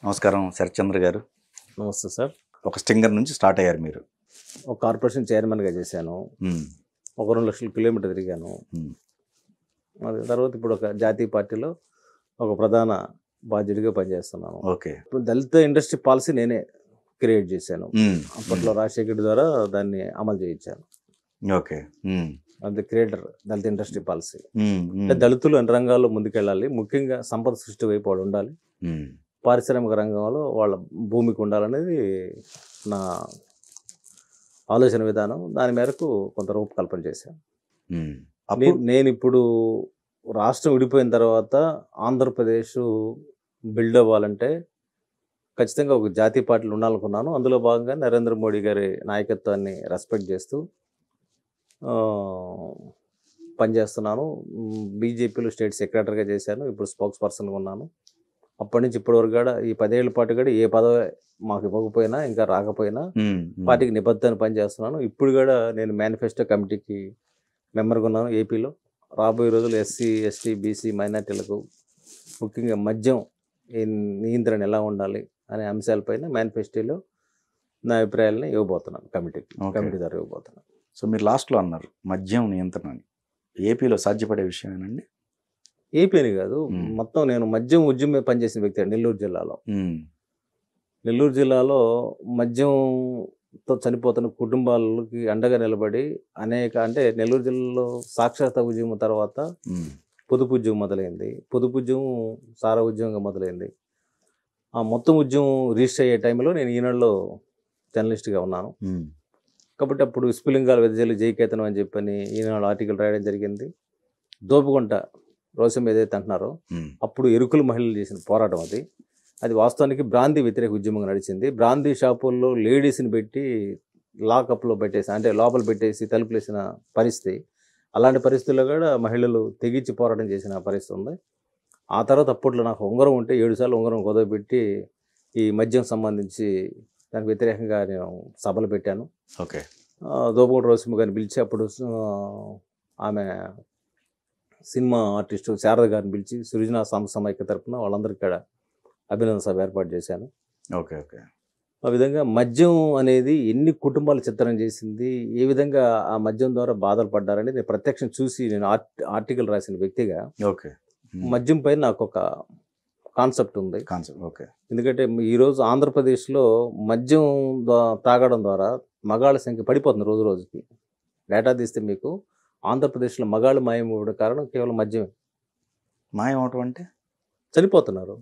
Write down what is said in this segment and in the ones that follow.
నమస్కారం శరత్చంద్ర గారు. నమస్తే సార్. ఒక స్టింగర్ నుంచి స్టార్ట్ అయ్యారు మీరు. ఒక కార్పొరేషన్ చైర్మన్గా చేశాను. ఒక 2 లక్షల కిలోమీటర్ తిరిగాను. అది తర్వాత ఇప్పుడు ఒక జాతీయ పార్టీలో ఒక ప్రధాన బాధ్యుడిగా పనిచేస్తున్నాను. ఓకే. ఇప్పుడు దళిత ఇండస్ట్రీ పాలసీ నేనే క్రియేట్ చేశాను. అప్పట్లో రాజశేఖర్ ద్వారా దాన్ని అమలు చేయించాను. ఓకే. అది క్రియేటర్ దళిత ఇండస్ట్రీ పాలసీ. అంటే దళితులు అన్ని రంగాల్లో ముందుకెళ్ళాలి, ముఖ్యంగా సంపద సృష్టి వైపు వాడు ఉండాలి, పారిశ్రామిక రంగంలో వాళ్ళ భూమికి ఉండాలనేది నా ఆలోచన విధానం. దాని మేరకు కొంత రూపకల్పన చేశాను. నేను ఇప్పుడు రాష్ట్రం విడిపోయిన తర్వాత ఆంధ్రప్రదేశ్ బిల్డ్ అవ్వాలంటే ఖచ్చితంగా ఒక జాతీయ పార్టీలు ఉండాలనుకున్నాను. అందులో భాగంగా నరేంద్ర మోడీ గారి నాయకత్వాన్ని రెస్పెక్ట్ చేస్తూ పనిచేస్తున్నాను. బీజేపీలో స్టేట్ సెక్రటరీగా చేశాను. ఇప్పుడు స్పోక్స్ పర్సన్గా ఉన్నాను. అప్పటి నుంచి ఇప్పటి వరకు కూడా ఈ 10 ఏళ్ల పాటు కూడా ఏ పదవి మాకు ఇవ్వకపోయినా ఇంకా రాకపోయినా పార్టీకి నిబద్ధతను పనిచేస్తున్నాను. ఇప్పుడు కూడా నేను మేనిఫెస్టో కమిటీకి మెంబర్గా ఉన్నాను ఏపీలో. రాబోయే రోజులు ఎస్సీ, ఎస్టీ, బీసీ మైనార్టీలకు ముఖ్యంగా మద్యం నియంత్రణ ఎలా ఉండాలి అనే అంశాలపైన మేనిఫెస్టోలో నా అభిప్రాయాలని ఇవ్వబోతున్నాను కమిటీ ద్వారా ఇవ్వబోతున్నాను. సో మీరు లాస్ట్లో అన్నారు మద్యం నియంత్రణ అని. ఏపీలో సాధ్యపడే విషయమేనండి? ఏపీ అని కాదు, మొత్తం నేను మద్యం ఉద్యమం మీద పనిచేసిన వ్యక్తి. నెల్లూరు జిల్లాలో మద్యంతో చనిపోతున్న కుటుంబాలకి అండగా నిలబడి అంటే నెల్లూరు జిల్లాలో సాక్షరత ఉద్యమం తర్వాత పొదుపు ఉద్యమం మొదలైంది. పొదుపు ఉద్యమం సారా ఉద్యమంగా మొదలైంది. ఆ మొత్తం ఉద్యమం రిజిస్టర్ అయ్యే టైంలో నేను ఈనాడులో జర్నలిస్ట్గా ఉన్నాను. కాబట్టి అప్పుడు స్ఫులింగాల వెదజల్లి జైకేతనం అని చెప్పని ఈనాడు ఆర్టికల్ రాయడం జరిగింది. దోపుగుంట రోషం ఏదైతే అంటున్నారో అప్పుడు ఎరుకుల మహిళలు చేసిన పోరాటం అది వాస్తవానికి బ్రాందీ వ్యతిరేక ఉద్యమంగా నడిచింది. బ్రాందీ షాపుల్లో లేడీస్ని పెట్టి లాకప్లో పెట్టేసి, అంటే లోపల పెట్టేసి తలుపులేసిన పరిస్థితి. అలాంటి పరిస్థితుల్లో కూడా మహిళలు తెగించి పోరాటం చేసిన పరిస్థితి ఉంది. ఆ తర్వాత అప్పట్లో నాకు ఉంగరం ఉంటే 7 సార్లు ఉంగరం కుదవబెట్టి ఈ మద్యం సంబంధించి దానికి వ్యతిరేకంగా నేను సభలు పెట్టాను. ఓకే. దోపుగుంట రోషమ్మ గారిని పిలిచి, అప్పుడు ఆమె సినిమా ఆర్టిస్టు శారద గారిని పిలిచి సృజనా సమైక్య తరపున వాళ్ళందరికీ కూడా అభినందన సభ ఏర్పాటు చేశాను. ఓకే. ఓకే. ఆ విధంగా మద్యం అనేది ఎన్ని కుటుంబాలు చిత్రం చేసింది, ఏ విధంగా ఆ మద్యం ద్వారా బాధలు పడ్డారని నేను ప్రత్యక్షం చూసి నేను ఆర్టికల్ రాసిన వ్యక్తిగా ఓకే. మద్యం పైన నాకు ఒక కాన్సెప్ట్ ఉంది. ఓకే. ఎందుకంటే ఈరోజు ఆంధ్రప్రదేశ్లో మద్యం తాగడం ద్వారా మగాళ్ళ సంఖ్య పడిపోతుంది రోజు రోజుకి. డేటా తీస్తే మీకు ఆంధ్రప్రదేశ్లో మగాళ్ళు మాయమవ్వడం కారణం కేవలం మద్యమే. మాయం అవటం అంటే చనిపోతున్నారు.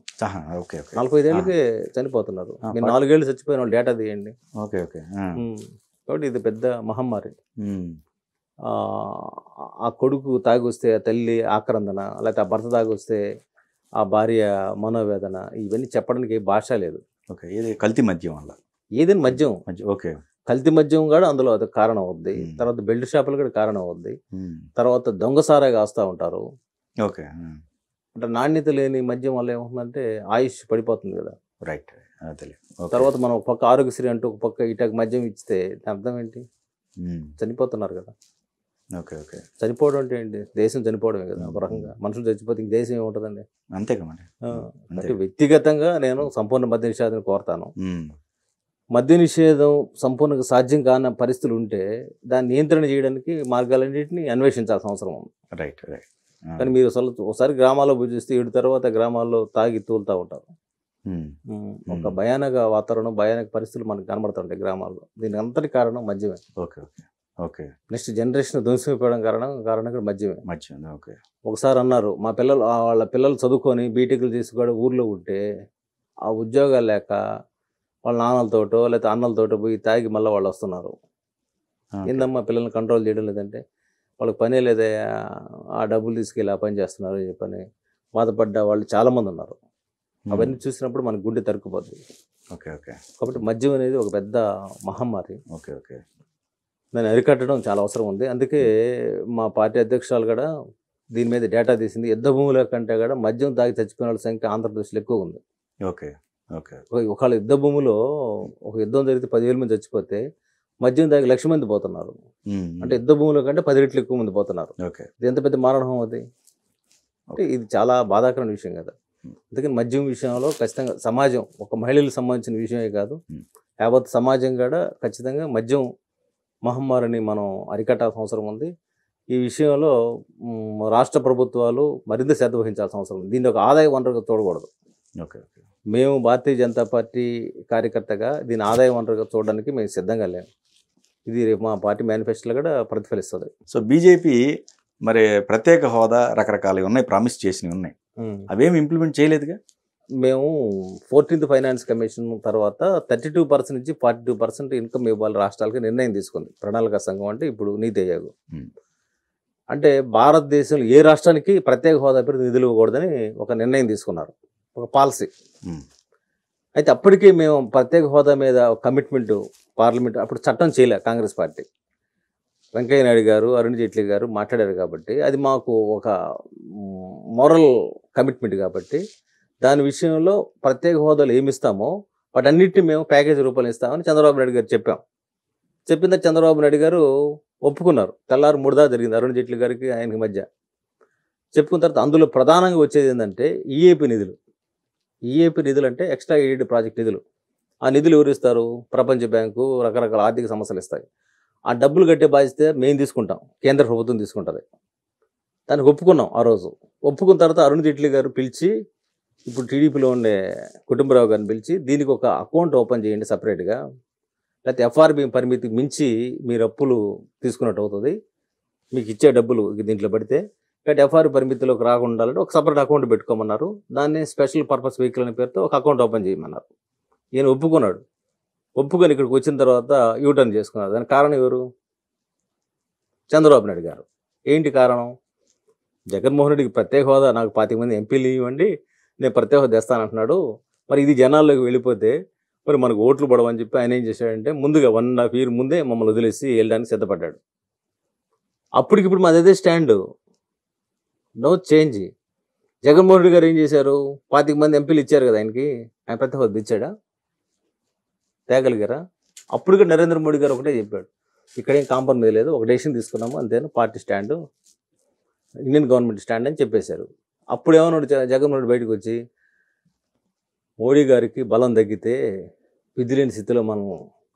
ఓకే. 45 ఏళ్ళకే చనిపోతున్నారు. మీరు 4 ఏళ్ళు చచ్చిపోయిన వాళ్ళు డేటా తీయండి. ఓకే. ఓకే. కాబట్టి ఇది పెద్ద మహమ్మారి. ఆ కొడుకు తాగొస్తే ఆ తల్లి ఆక్రందన, లేకపోతే ఆ భర్త తాగొస్తే ఆ భార్య మనోవేదన, ఇవన్నీ చెప్పడానికి భాష లేదు. ఓకే. ఇది కల్తీ మద్యం వల్ల ఏదైనా మద్యం. ఓకే. కల్తీ మద్యం కూడా అందులో అది కారణం అవుద్ది. తర్వాత బెల్ట్ షాపులు కూడా కారణం అవుద్ది. తర్వాత దొంగసారా కాస్తూ ఉంటారు. ఓకే. అంటే నాణ్యత లేని మద్యం వల్ల ఏమవుతుందంటే ఆయుష్ పడిపోతుంది కదా. రైట్. తర్వాత మనం ఒక పక్క ఆరోగ్యశ్రీ అంటూ ఒక పక్క ఇటాక మద్యం ఇస్తే అర్థం ఏంటి? చనిపోతున్నారు కదా. ఓకే. ఓకే. చనిపోవడం అంటే ఏంటి? దేశం చనిపోవడమే కదా. ఒక రకంగా మనుషులు చచ్చిపోతే ఇంక దేశం ఏముంటుందండి? అంతే కదా. అంటే వ్యక్తిగతంగా నేను సంపూర్ణ మద్య నిషేధం కోరుతాను. మద్య నిషేధం సంపూర్ణంగా సాధ్యం కాని పరిస్థితులు ఉంటే దాన్ని నియంత్రణ చేయడానికి మార్గాలన్నింటినీ అన్వేషించాల్సిన అవసరం ఉంది. రైట్. కానీ మీరు అసలు ఒకసారి గ్రామాల్లో చూస్తే 7 తర్వాత గ్రామాల్లో తాగి తూలుతూ ఉంటారు. ఒక భయానక వాతావరణం, భయానక పరిస్థితులు మనకు కనబడుతుంటాయి గ్రామాల్లో. దీనికి అంతటి కారణం మద్యమే. ఓకే. ఓకే. నెక్స్ట్ జనరేషన్ ధ్వంసమైపోవడం కారణం కూడా మద్యమే. ఓకే. ఒకసారి అన్నారు, మా వాళ్ళ పిల్లలు చదువుకొని బీటెక్లు చేసి కూడా ఊర్లో ఉంటే ఆ ఉద్యోగాలు లేక వాళ్ళ నాన్నలతోటో లేకపోతే అన్నలతోటో పోయి తాగి మళ్ళీ వాళ్ళు వస్తున్నారు. ఏందమ్మా పిల్లల్ని కంట్రోల్ చేయడం లేదంటే వాళ్ళకి పనే లేదా, ఆ డబ్బులు తీసుకెళ్ళి ఆ పని చేస్తున్నారు అని చెప్పని బాధపడ్డ వాళ్ళు చాలామంది ఉన్నారు. అవన్నీ చూసినప్పుడు మనకు గుండె తరుక్కుపోద్ది. ఓకే. ఓకే. కాబట్టి మద్యం అనేది ఒక పెద్ద మహమ్మారి. ఓకే. ఓకే. దాన్ని అరికట్టడం చాలా అవసరం ఉంది. అందుకే మా పార్టీ అధ్యక్షురాలు కూడా దీని మీద డేటా తీసింది. యుద్ధ భూముల కంటే కూడా మద్యం తాగి చచ్చిపోయిన వాళ్ళ సంఖ్య ఆంధ్రప్రదేశ్లో ఎక్కువ ఉంది. ఓకే. ఓకే. ఒకవేళ యుద్ధ భూమిలో ఒక యుద్ధం జరిగితే 10,000 మంది చచ్చిపోతే మద్యం తాగి 1,00,000 మంది పోతున్నారు. అంటే యుద్ధ భూముల కంటే 10 రెట్లు ఎక్కువ మంది పోతున్నారు. ఓకే. ఇది ఎంత పెద్ద మారణం అది. అంటే ఇది చాలా బాధాకరమైన విషయం కదా. అందుకని మద్యం విషయంలో ఖచ్చితంగా సమాజం ఒక మహిళలకు సంబంధించిన విషయమే కాదు, Hmm. యావత్ సమాజం కూడా ఖచ్చితంగా మద్యం మహమ్మారిని మనం అరికట్టాల్సిన అవసరం ఉంది. ఈ విషయంలో రాష్ట్ర ప్రభుత్వాలు మరింత శ్రద్ధ వహించాల్సిన అవసరం ఉంది. దీన్ని ఒక ఆదాయ వనరుగా చూడకూడదు. ఓకే. మేము భారతీయ జనతా పార్టీ కార్యకర్తగా దీని ఆదాయ వనరుగా చూడడానికి మేము సిద్ధంగా లేము. ఇది రేపు మా పార్టీ మేనిఫెస్టోలో కూడా ప్రతిఫలిస్తుంది. సో బీజేపీ మరి ప్రత్యేక హోదా రకరకాలు ఉన్నాయి, ప్రామిస్ చేసినవి ఉన్నాయి, అవేమి ఇంప్లిమెంట్ చేయలేదుగా. మేము 14th ఫైనాన్స్ కమిషన్ తర్వాత 32% నుంచి 42% ఇన్కమ్ ఇవ్వాలి రాష్ట్రాలకి నిర్ణయం తీసుకుంది ప్రణాళిక సంఘం, అంటే ఇప్పుడు నీతి ఆయోగ్. అంటే భారతదేశంలో ఏ రాష్ట్రానికి ప్రత్యేక హోదా పేరు నిధులు ఇవ్వకూడదని ఒక నిర్ణయం తీసుకున్నారు, ఒక పాలసీ. అయితే అప్పటికే మేము ప్రత్యేక హోదా మీద కమిట్మెంట్ పార్లమెంట్ అప్పుడు చట్టం చేయలే కాంగ్రెస్ పార్టీ. వెంకయ్య నాయుడు గారు, అరుణ్ జైట్లీ గారు మాట్లాడారు కాబట్టి అది మాకు ఒక మోరల్ కమిట్మెంట్ కాబట్టి దాని విషయంలో ప్రత్యేక హోదాలు ఏమి ఇస్తామో వాటన్నిటిని మేము ప్యాకేజీ రూపంలో ఇస్తామని చంద్రబాబు నాయుడు గారు చెప్పాం. చెప్పిందా చంద్రబాబు నాయుడు గారు ఒప్పుకున్నారు. తెల్లారు 3 దాకా జరిగింది అరుణ్ జైట్లీ గారికి ఆయనకి మధ్య. చెప్పుకున్న తర్వాత అందులో ప్రధానంగా వచ్చేది ఏంటంటే ఈఏపీ నిధులు. ఈఏపీ నిధులు అంటే ఎక్స్ట్రా ఎయిడెడ్ ప్రాజెక్ట్ నిధులు. ఆ నిధులు ఎవరు ఇస్తారు? ప్రపంచ బ్యాంకు, రకరకాల ఆర్థిక సమస్యలు ఇస్తాయి. ఆ డబ్బులు కట్టే బాధ్యత మేము తీసుకుంటాం, కేంద్ర ప్రభుత్వం తీసుకుంటుంది. దానికి ఒప్పుకున్నాం ఆ రోజు. ఒప్పుకున్న తర్వాత అరుణ్ జైట్లీ గారు పిలిచి, ఇప్పుడు టీడీపీలో ఉండే కుటుంబరావు గారిని పిలిచి దీనికి ఒక అకౌంట్ ఓపెన్ చేయండి సపరేట్గా, లేకపోతే ఎఫ్ఆర్బి పరిమితి మించి మీరు అప్పులు తీసుకున్నట్టు అవుతుంది, మీకు ఇచ్చే డబ్బులు దీంట్లో పడితే, కాబట్టి ఎఫ్ఆర్బి పరిమితిలోకి రాకుండా ఉండాలంటే ఒక సపరేట్ అకౌంట్ పెట్టుకోమన్నారు. దాన్ని స్పెషల్ పర్పస్ వెహికల్ అనే పేరుతో ఒక అకౌంట్ ఓపెన్ చేయమన్నారు. ఈయన ఒప్పుకున్నాడు. ఒప్పుకొని ఇక్కడికి వచ్చిన తర్వాత యూటర్న్ చేసుకున్నారు. దానికి కారణం ఎవరు? చంద్రబాబు నాయుడు గారు. ఏంటి కారణం? జగన్మోహన్ రెడ్డికి ప్రత్యేక హోదా, నాకు 25 మంది ఎంపీలు ఇవ్వండి, నేను ప్రత్యేక హోదా తెస్తానంటున్నాడు. మరి ఇది జనాల్లోకి వెళ్ళిపోతే మరి మనకు ఓట్లు పడవని చెప్పి ఆయన ఏం చేశాడంటే ముందుగా 1.5 year ముందే మమ్మల్ని వదిలేసి వెళ్ళడానికి సిద్ధపడ్డాడు. అప్పటికిప్పుడు మాది అదే stand, no change. Jaganmohan Reddy garu ఏం చేశారు? 25 మంది ఎంపీలు ఇచ్చారు కదా ఆయనకి, ఆయన ప్రత్యేక హోదా ఇచ్చాడా? తేగలిగారా? అప్పుడు కూడా నరేంద్ర మోడీ గారు ఒకటే చెప్పాడు, ఇక్కడేం కాంప్రమైజ్ లేదు, ఒక డెసిషన్ తీసుకున్నాము అంతేనా, party stand, Indian government stand అని చెప్పేశారు. అప్పుడు ఏమన్నాడు జగన్మోహన్ రెడ్డి బయటకు వచ్చి, మోడీ గారికి బలం తగ్గితే విధిలేని స్థితిలో మనం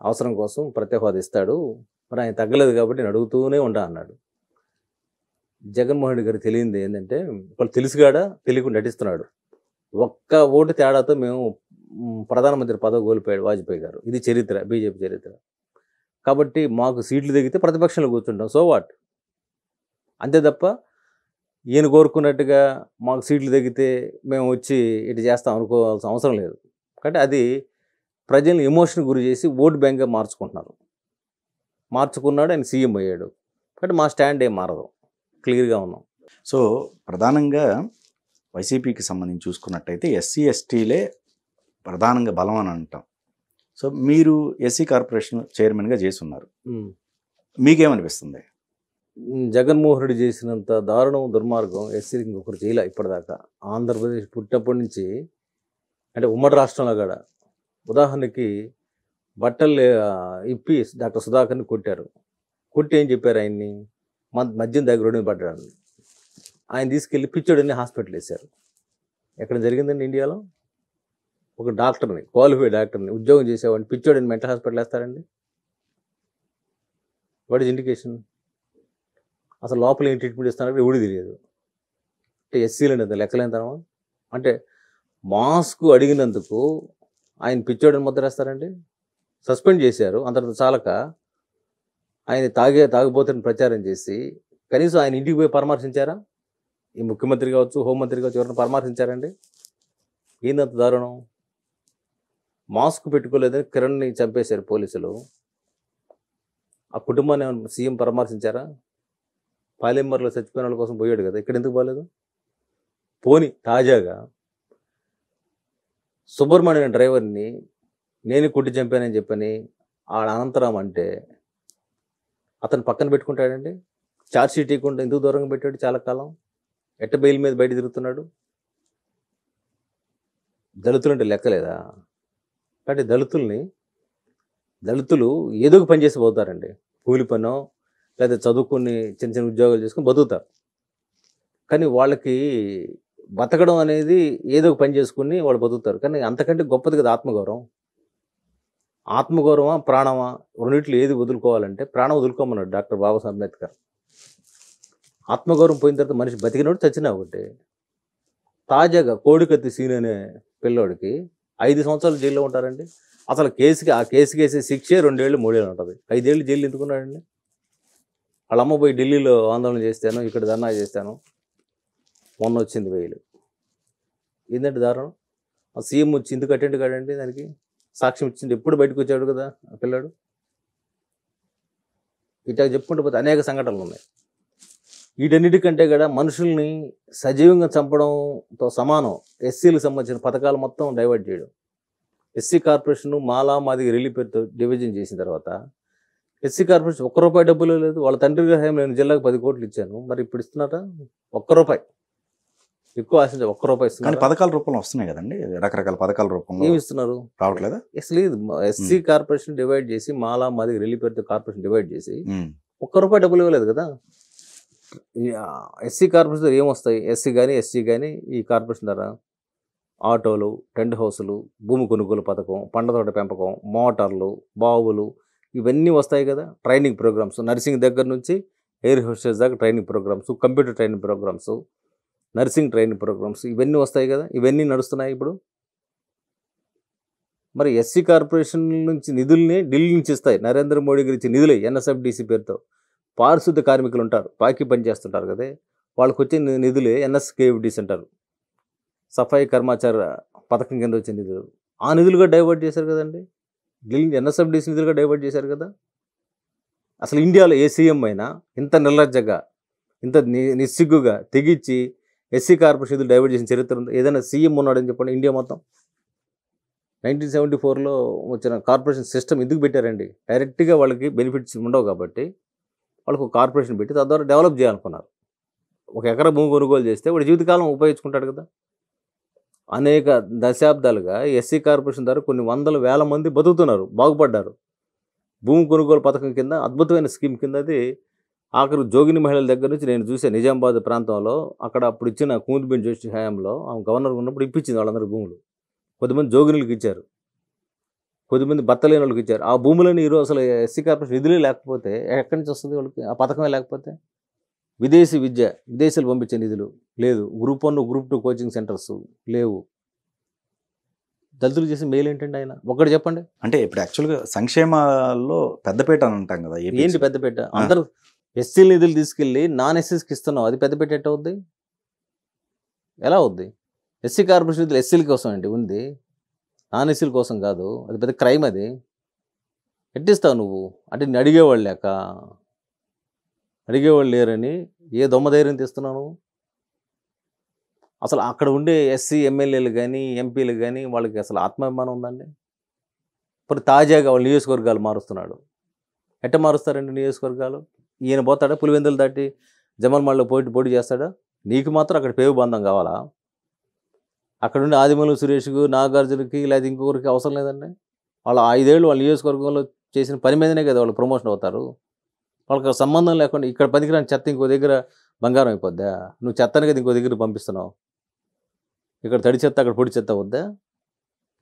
అవసరం కోసం ప్రత్యేక హోదా ఇస్తాడు, మరి ఆయన తగ్గలేదు కాబట్టి నేను అడుగుతూనే ఉంటా అన్నాడు. జగన్మోహన్ రెడ్డి గారికి తెలియంది ఏంటంటే, వాళ్ళు తెలుసుగాడా తెలియకుండా నటిస్తున్నాడు. ఒక్క ఓటు తేడాతో మేము ప్రధానమంత్రి పదవి కోల్పోయాడు వాజ్పేయి గారు. ఇది చరిత్ర, బీజేపీ చరిత్ర. కాబట్టి మాకు సీట్లు తగ్గితే ప్రతిపక్షంలో కూర్చుంటాం, సో వాట్, అంతే తప్ప ఈయన కోరుకున్నట్టుగా మాకు సీట్లు తగ్గితే మేము వచ్చి ఇటు చేస్తాం అనుకోవాల్సిన అవసరం లేదు. కాబట్టి అది ప్రజల్ని ఎమోషన్ గురి చేసి ఓటు బ్యాంక్గా మార్చుకున్నాడు. ఆయన సీఎం అయ్యాడు. కాబట్టి మా స్టాండ్ ఏం మారదు, క్లియర్గా ఉన్నాం. సో ప్రధానంగా వైసీపీకి సంబంధించి చూసుకున్నట్టయితే ఎస్సీ ఎస్టీలే ప్రధానంగా బలం అని అంటాం. సో మీరు ఎస్సీ కార్పొరేషన్ చైర్మన్గా చేసి ఉన్నారు, మీకేమనిపిస్తుంది? జగన్మోహన్ రెడ్డి చేసినంత దారుణం, దుర్మార్గం ఎస్సీకి ఇంకొకరు చేయలే ఇప్పటిదాకా. ఆంధ్రప్రదేశ్ పుట్టినప్పటి నుంచి, అంటే ఉమ్మడి రాష్ట్రంలో కూడా, ఉదాహరణకి బట్టలు ఇప్పి డాక్టర్ సుధాకర్ని కొట్టారు. కొట్టి ఏం చెప్పారు ఆయన్ని? మద్యం దగ్గర రోడ్డు మీద పడ్డాడు. ఆయన తీసుకెళ్ళి పిచ్చోడని హాస్పిటల్ వేశారు. ఎక్కడ జరిగిందండి ఇండియాలో? ఒక డాక్టర్ని, క్వాలిఫైడ్ డాక్టర్ని, ఉద్యోగం చేసేవాడిని పిచ్చోడని మెంటల్ హాస్పిటల్ వేస్తారండి? What is indication? అసలు లోపల ఏం ట్రీట్మెంట్ ఇస్తారంటే ఎవడు తెలియదు. అంటే ఎస్సీలు అనేది లెక్కలేనితనమా? అంటే మాస్క్ అడిగినందుకు ఆయన పిచ్చోడని ముద్రేస్తారండి? సస్పెండ్ చేశారు. అంతటి చాలక ఆయన తాగిపోతున్న ప్రచారం చేసి కనీసం ఆయన ఇంటికి పోయి పరామర్శించారా? ఈ ముఖ్యమంత్రి కావచ్చు, హోంమంత్రి కావచ్చు, ఎవరైనా పరామర్శించారండి? ఏందంత దారుణం? మాస్క్ పెట్టుకోలేదని కిరణ్ని చంపేశారు పోలీసులు. ఆ కుటుంబాన్ని సీఎం పరామర్శించారా? పాలెంబర్లో చచ్చిపోయిన వాళ్ళ కోసం పోయాడు కదా, ఇక్కడ ఎందుకు పోలేదు? పోని తాజాగా సుబ్రహ్మణ్యం డ్రైవర్ని నేను కుట్టి చంపానని చెప్పని ఆడ అనంతరాం అంటే అతను పక్కన పెట్టుకుంటాడండి? ఛార్జ్ షీట్ ఇవ్వకుండా ఎందుకు దూరంగా పెట్టాడు చాలా కాలం? ఎట్ట బెయిల్ మీద బయట తిరుగుతున్నాడు? దళితులు అంటే లెక్కలేదా? కాబట్టి దళితులు ఏదో ఒక పని చేసి పోతారండి, కూలి పనో లేదా చదువుకుని చిన్న చిన్న ఉద్యోగాలు చేసుకుని బతుకుతారు. కానీ వాళ్ళకి బతకడం అనేది ఏదో ఒక పని చేసుకుని వాళ్ళు బతుకుతారు. కానీ అంతకంటే గొప్పది కదా ఆత్మగౌరవం. ఆత్మగౌరవమా, ప్రాణమా రెండిట్లో ఏది వదులుకోవాలంటే ప్రాణం వదులుకోమన్నాడు డాక్టర్ బాబాసాహెబ్ అంబేద్కర్. ఆత్మగౌరవం పోయిన తర్వాత మనిషి బతికినోడు చచ్చినా ఒకటి. తాజాగా కోడికత్తి సీన్ అనే పిల్లోడికి 5 సంవత్సరాలు జైల్లో ఉంటారండి. అసలు ఆ కేసుకి వేసే శిక్షే 2 ఏళ్ళు 3 ఏళ్ళు ఉంటుంది. 5 ఏళ్ళు జైలు ఎందుకున్నాడండి? వాళ్ళ అమ్మ పోయి ఢిల్లీలో ఆందోళన చేస్తాను, ఇక్కడ ధర్నా చేస్తాను, మొన్న వచ్చింది బెయిల్. ఏంటంటే దారుణం. ఆ సీఎం వచ్చి ఎందుకు అటెండ్ కాడండి దానికి? సాక్ష్యం ఇచ్చింది ఎప్పుడు బయటకు వచ్చాడు కదా ఆ పిల్లాడు. ఇట్లా చెప్పుకుంటూ పోతే అనేక సంఘటనలు ఉన్నాయి. వీటన్నిటికంటే కూడా మనుషుల్ని సజీవంగా చంపడంతో సమానం ఎస్సీలకు సంబంధించిన పథకాలు మొత్తం డైవర్ట్ చేయడం. ఎస్సీ కార్పొరేషన్ మాలా మాదిగ రిలీఫ్ పేరుతో డివిజన్ చేసిన తర్వాత ఎస్సీ కార్పొరేషన్ ₹1 డబ్బులు లేదు. వాళ్ళ తండ్రి గారు నేను జిల్లాకు 10 కోట్లు ఇచ్చాను, మరి ఇప్పుడు ఇస్తున్నారా? ₹1 ఎక్కువ ఆశించ ₹1 కానీ ఇస్తున్నారు. పథకాల రూపంలో వస్తున్నాయి కదండి, రకరకాల పథకాల రూపంలో ఏమి ఇస్తున్నారు? రావట్లేదా? అసలు ఎస్సీ కార్పొరేషన్ డివైడ్ చేసి మాలా మాదిగ రిలీఫ్ పేరుతో కార్పొరేషన్ డివైడ్ చేసి ₹1 డబ్బులు ఇవ్వలేదు కదా. ఎస్సీ కార్పొరేషన్ ఏమొస్తాయి? ఎస్సీ కానీ ఎస్టీ కానీ ఈ కార్పొరేషన్ ద్వారా ఆటోలు, టెంట్ హౌసులు, భూమి కొనుగోలు పథకం, పండ్ల తోట పెంపకం, మోటార్లు, బావులు ఇవన్నీ వస్తాయి కదా. ట్రైనింగ్ ప్రోగ్రామ్స్, నర్సింగ్ దగ్గర నుంచి ఎయిర్ హోస్టెస్ దాకా training programmes, computer training programmes, nursing training programmes ఇవన్నీ వస్తాయి కదా. ఇవన్నీ నడుస్తున్నాయి ఇప్పుడు. మరి ఎస్సీ కార్పొరేషన్ నుంచి నిధుల్ని ఢిల్లీ నుంచి ఇస్తాయి. నరేంద్ర మోడీ గారు ఇచ్చే నిధులే ఎన్ఎస్ఎఫ్డిసి పేరుతో. పారిశుద్ధ కార్మికులు ఉంటారు, పాకి పని చేస్తుంటారు కదా, వాళ్ళకి వచ్చే నిధులే ఎన్ఎస్కేఎఫ్డిసి అంటారు, సఫాయి కర్మచార పథకం కింద వచ్చే నిధులు. ఆ నిధులుగా డైవర్ట్ చేశారు కదండి. ఢిల్లీ ఎన్ఎస్ఎఫ్డిసి నిధులుగా డైవర్ట్ చేశారు కదా. అసలు ఇండియాలో ఏ సీఎం అయినా ఇంత నిర్లజ్జగా, ఇంత నిస్సిగ్గుగా తెగించి ఎస్సీ కార్పొరేషన్ నిధులు డైవర్ట్ చేసిన చరిత్ర ఉంది? ఏదైనా సీఎం ఉన్నాడని చెప్పండి ఇండియా మొత్తం. 1974లో వచ్చిన కార్పొరేషన్ సిస్టమ్ ఎందుకు పెట్టారండి? డైరెక్ట్గా వాళ్ళకి బెనిఫిట్స్ ఉండవు కాబట్టి వాళ్ళకు ఒక కార్పొరేషన్ పెట్టి తద్వారా డెవలప్ చేయాలనుకున్నారు. 1 ఎకరా భూమి కొనుగోలు చేస్తే వాడు జీవితకాలం ఉపయోగించుకుంటాడు కదా. అనేక దశాబ్దాలుగా ఎస్సీ కార్పొరేషన్ ద్వారా కొన్ని వందల వేల మంది బతుకుతున్నారు, బాగుపడ్డారు. భూమి కొనుగోలు పథకం కింద అద్భుతమైన స్కీమ్ కింద అది ఆఖరు జోగిని మహిళల దగ్గర నుంచి నేను చూసాను. నిజామాబాద్ ప్రాంతంలో అక్కడ అప్పుడు ఇచ్చిన కూతుబెన్ జోషి హయాంలో ఆమె గవర్నర్ ఉన్నప్పుడు ఇప్పించింది వాళ్ళందరూ భూములు. కొద్దిమంది జోగినులకు ఇచ్చారు, కొద్దిమంది భర్త లేని వాళ్ళకి ఇచ్చారు. ఆ భూములని ఈరోజు అసలు ఎస్సీ కార్పొరేషన్ నిధులే లేకపోతే ఎక్కడి నుంచి వస్తుంది వాళ్ళకి? ఆ పథకమే లేకపోతే విదేశీ విద్య, విదేశాలు పంపించే నిధులు లేదు. గ్రూప్ 1 గ్రూప్ 2 కోచింగ్ సెంటర్స్ లేవు. దళితులు చేసిన మేలు ఏంటండి ఆయన? ఒక్కటి చెప్పండి. అంటే ఇప్పుడు యాక్చువల్గా సంక్షేమాల్లో పెద్దపేట అని అంటాం కదా. ఏంటి పెద్దపేట? అందరూ ఎస్సీ నిధులు తీసుకెళ్ళి నాన్ ఎస్సీస్కి ఇస్తున్నావు, అది పెద్దపేట ఎట్ట అవుద్ది? ఎలా అవుద్ది? ఎస్సీ కార్పొరేషన్ నిధులు ఎస్సీల కోసం అండి ఉంది, నాన్ ఎస్సీల కోసం కాదు. అది పెద్ద క్రైమ్. అది ఎట్టిస్తావు నువ్వు? అంటే నేను అడిగేవాళ్ళు లేక, అడిగేవాళ్ళు లేరని ఏ దొమ్మ ధైర్యం తీస్తున్నావు? అసలు అక్కడ ఉండే ఎస్సీ ఎమ్మెల్యేలు కానీ ఎంపీలు కానీ వాళ్ళకి అసలు ఆత్మాభిమానం ఉందండి? ఇప్పుడు తాజాగా వాళ్ళు నియోజకవర్గాలు మారుస్తున్నాడు. ఎట్ట మారుస్తారండి నియోజకవర్గాలు? ఈయన పోతాడా పులివెందులు దాటి జమల్మాల్లో పోటీ చేస్తాడా? నీకు మాత్రం అక్కడ పేవు బంధం కావాలా? అక్కడ ఉండే ఆదిమూలం సురేష్కు, నాగార్జునకి లేదా ఇంకొకరికి అవసరం లేదండి. వాళ్ళు 5 ఏళ్ళు వాళ్ళ నియోజకవర్గంలో చేసిన పని మీదనే కదా వాళ్ళు ప్రమోషన్ అవుతారు. వాళ్ళకి సంబంధం లేకుండా ఇక్కడ పనికిరాని చెత్త ఇంకో దగ్గర బంగారం అయిపోద్దా? నువ్వు చెత్తని కదా ఇంకో దగ్గర పంపిస్తున్నావు. ఇక్కడ తడి చెత్త అక్కడ పొడి చెత్త వద్దా?